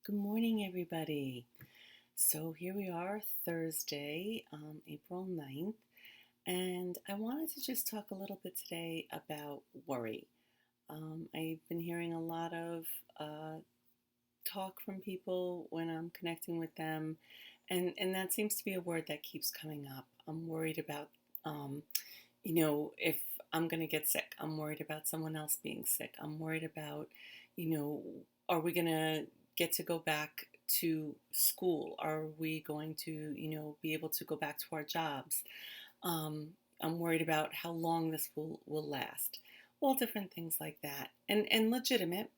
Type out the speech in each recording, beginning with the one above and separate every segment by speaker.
Speaker 1: Good morning, everybody. So here we are, Thursday, April 9th, and I wanted to just talk a little bit today about worry. I've been hearing a lot of uh, talk from people when I'm connecting with them, and that seems to be a word that keeps coming up. I'm worried about, um, if I'm going to get sick. I'm worried about someone else being sick. I'm worried about, you know, are we going to get go back to school? Are we going to, be able to go back to our jobs? Um, I'm worried about how long this will last. All different things like that, and legitimate.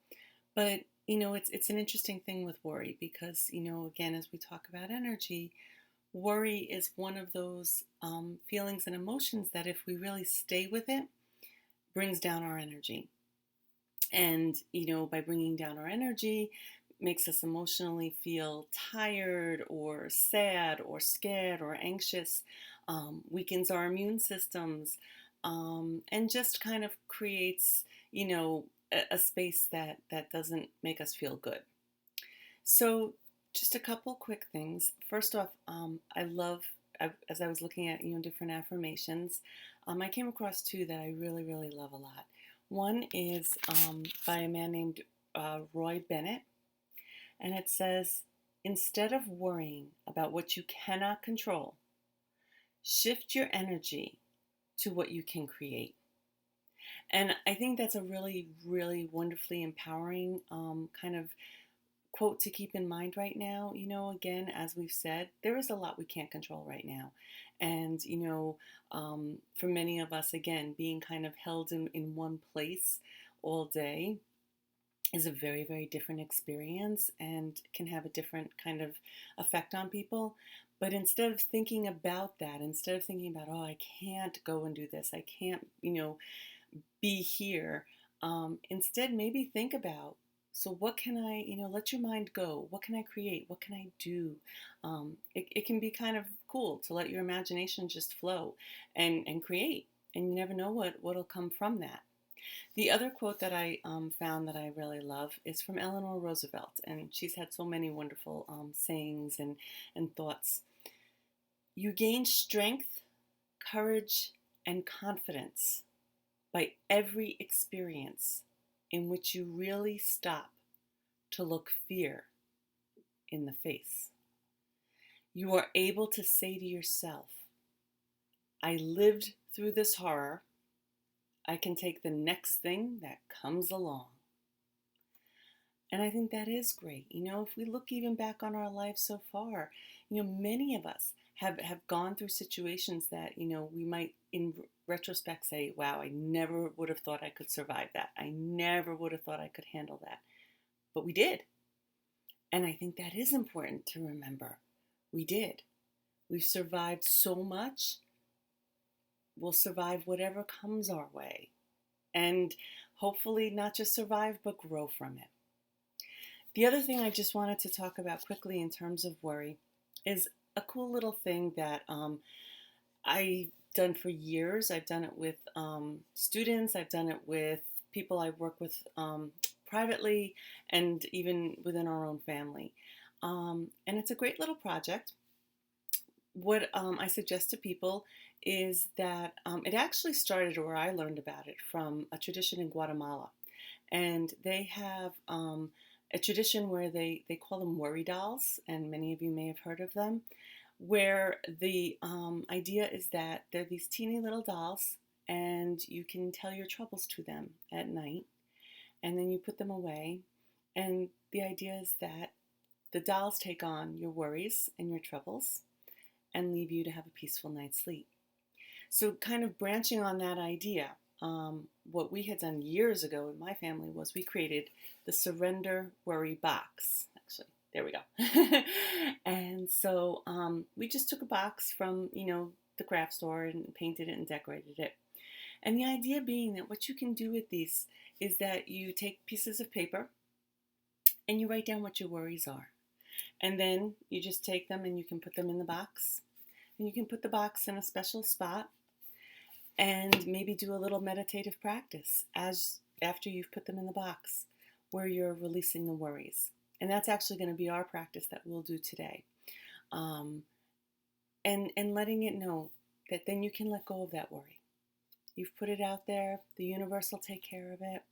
Speaker 1: But it's an interesting thing with worry because again, as we talk about energy, worry is one of those feelings and emotions that if we really stay with it, brings down our energy. And by bringing down our energy, makes us emotionally feel tired or sad or scared or anxious, weakens our immune systems, and just kind of creates a space that doesn't make us feel good. So, just a couple quick things. First off, as I was looking at different affirmations, I came across two that I really really love a lot. One is by a man named Roy Bennett, and it says, "Instead of worrying about what you cannot control, shift your energy to what you can create." And I think that's a really really wonderfully empowering kind of quote to keep in mind right now. Again, as we've said, there is a lot we can't control right now. And, for many of us, again, being kind of held in one place all day is a very, very different experience and can have a different kind of effect on people. But instead of thinking about that, instead of thinking about, oh, I can't go and do this, I can't, be here. Instead, maybe think about, so what can I, let your mind go. What can I create? What can I do? It can be kind of cool to let your imagination just flow and create. And you never know what'll come from that. The other quote that I found that I really love is from Eleanor Roosevelt, and she's had so many wonderful sayings and thoughts. "You gain strength, courage, and confidence by every experience in which you really stop to look fear in the face. You are able to say to yourself, 'I lived through this horror. I can take the next thing that comes along.'" And I think that is great. If we look even back on our lives so far, many of us have gone through situations that, we might in retrospect say, wow, I never would have thought I could survive that. I never would have thought I could handle that. But we did. And I think that is important to remember. We did. We've survived so much. We'll survive whatever comes our way. And hopefully not just survive, but grow from it. The other thing I just wanted to talk about quickly in terms of worry is a cool little thing that I've done for years. I've done it with students, I've done it with people I work with privately, and even within our own family. And it's a great little project. What I suggest to people is that it actually started where I learned about it from a tradition in Guatemala. And they have a tradition where they call them worry dolls, and many of you may have heard of them, where the idea is that they're these teeny little dolls, and you can tell your troubles to them at night, and then you put them away. And the idea is that the dolls take on your worries and your troubles and leave you to have a peaceful night's sleep. So, kind of branching on that idea, what we had done years ago in my family was we created the Surrender Worry Box. Actually, there we go. And so we just took a box from, the craft store and painted it and decorated it. And the idea being that what you can do with these is that you take pieces of paper and you write down what your worries are. And then you just take them and you can put them in the box. And you can put the box in a special spot and maybe do a little meditative practice as after you've put them in the box where you're releasing the worries. And that's actually going to be our practice that we'll do today. Um, and letting it know that then you can let go of that worry. You've put it out there, the universe will take care of it.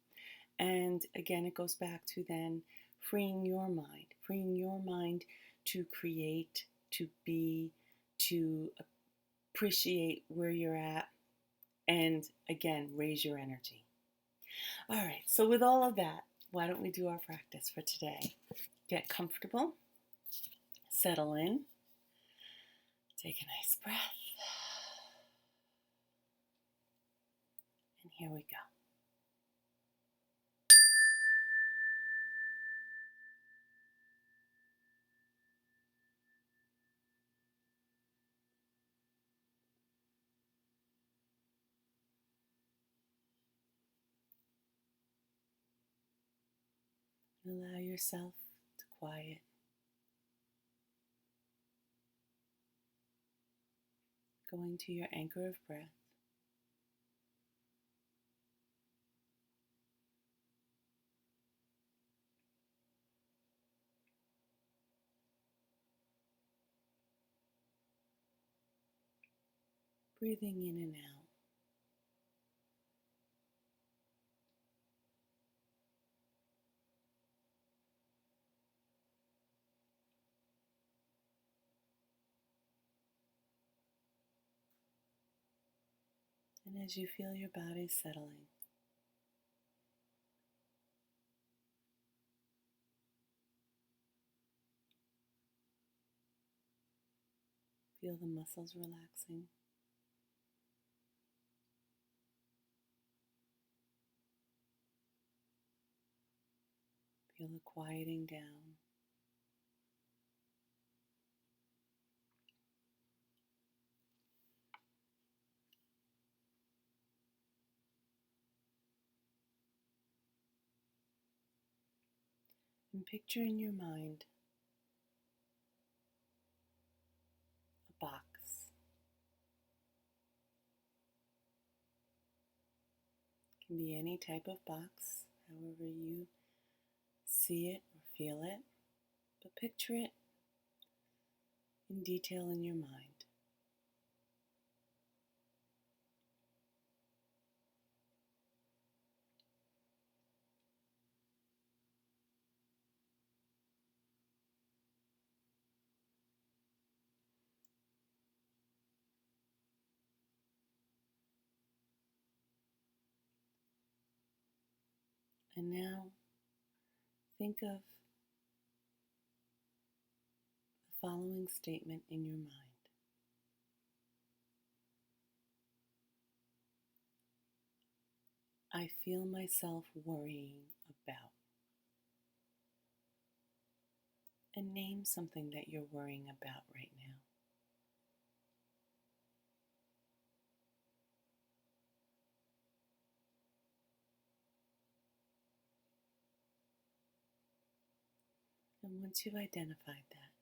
Speaker 1: And again, it goes back to then freeing your mind to create, to be, to appreciate where you're at, and again, raise your energy. All right, so with all of that, why don't we do our practice for today? Get comfortable, settle in, take a nice breath, and here we go. Allow yourself to quiet. Going to your anchor of breath. Breathing in and out. And as you feel your body settling, feel the muscles relaxing. Feel the quieting down. And picture in your mind a box. It can be any type of box, however you see it or feel it, but picture it in detail in your mind. And now think of the following statement in your mind. I feel myself worrying about. And name something that you're worrying about right now. And once you've identified that,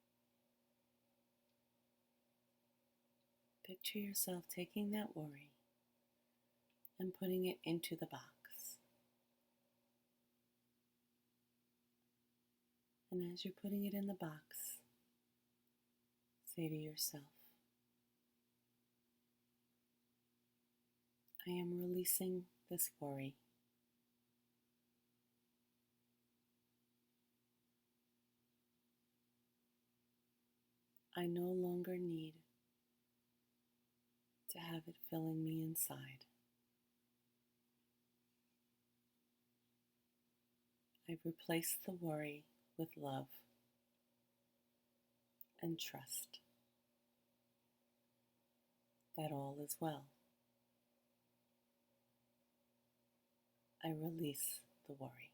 Speaker 1: picture yourself taking that worry and putting it into the box. And as you're putting it in the box, say to yourself, I am releasing this worry. I no longer need to have it filling me inside. I've replaced the worry with love and trust that all is well. I release the worry.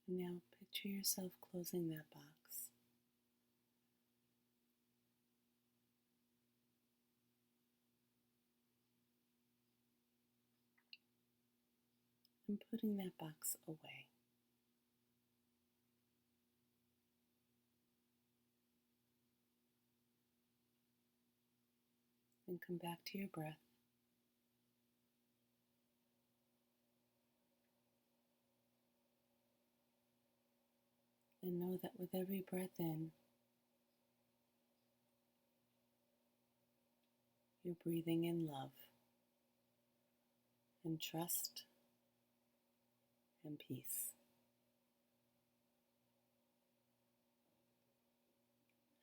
Speaker 1: Now picture yourself closing that box. and putting that box away. And come back to your breath. And know that with every breath in, you're breathing in love and trust and peace.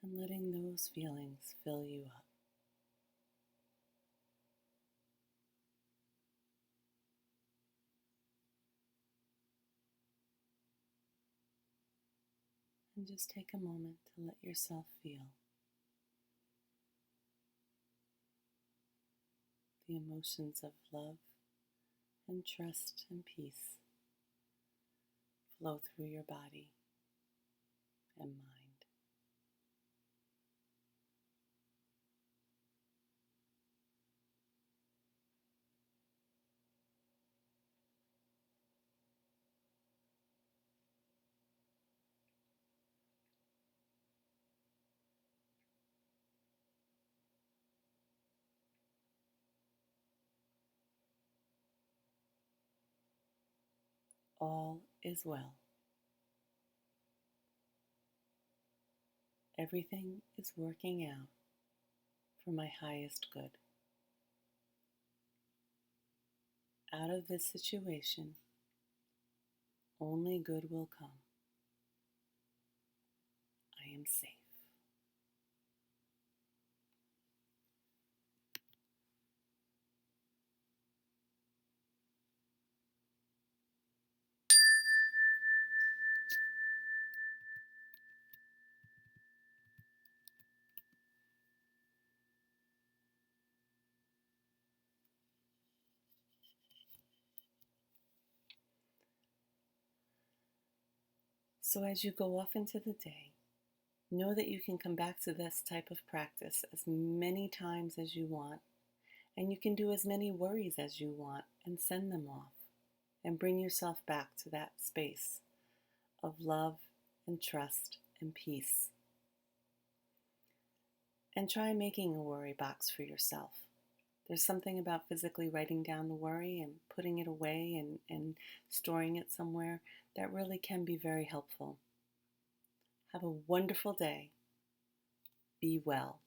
Speaker 1: And letting those feelings fill you up. And just take a moment to let yourself feel the emotions of love and trust and peace flow through your body and mind. All is well. Everything is working out for my highest good. Out of this situation, only good will come. I am safe. So as you go off into the day, know that you can come back to this type of practice as many times as you want, and you can do as many worries as you want and send them off and bring yourself back to that space of love and trust and peace. And try making a worry box for yourself. There's something about physically writing down the worry and putting it away and storing it somewhere that really can be very helpful. Have a wonderful day. Be well.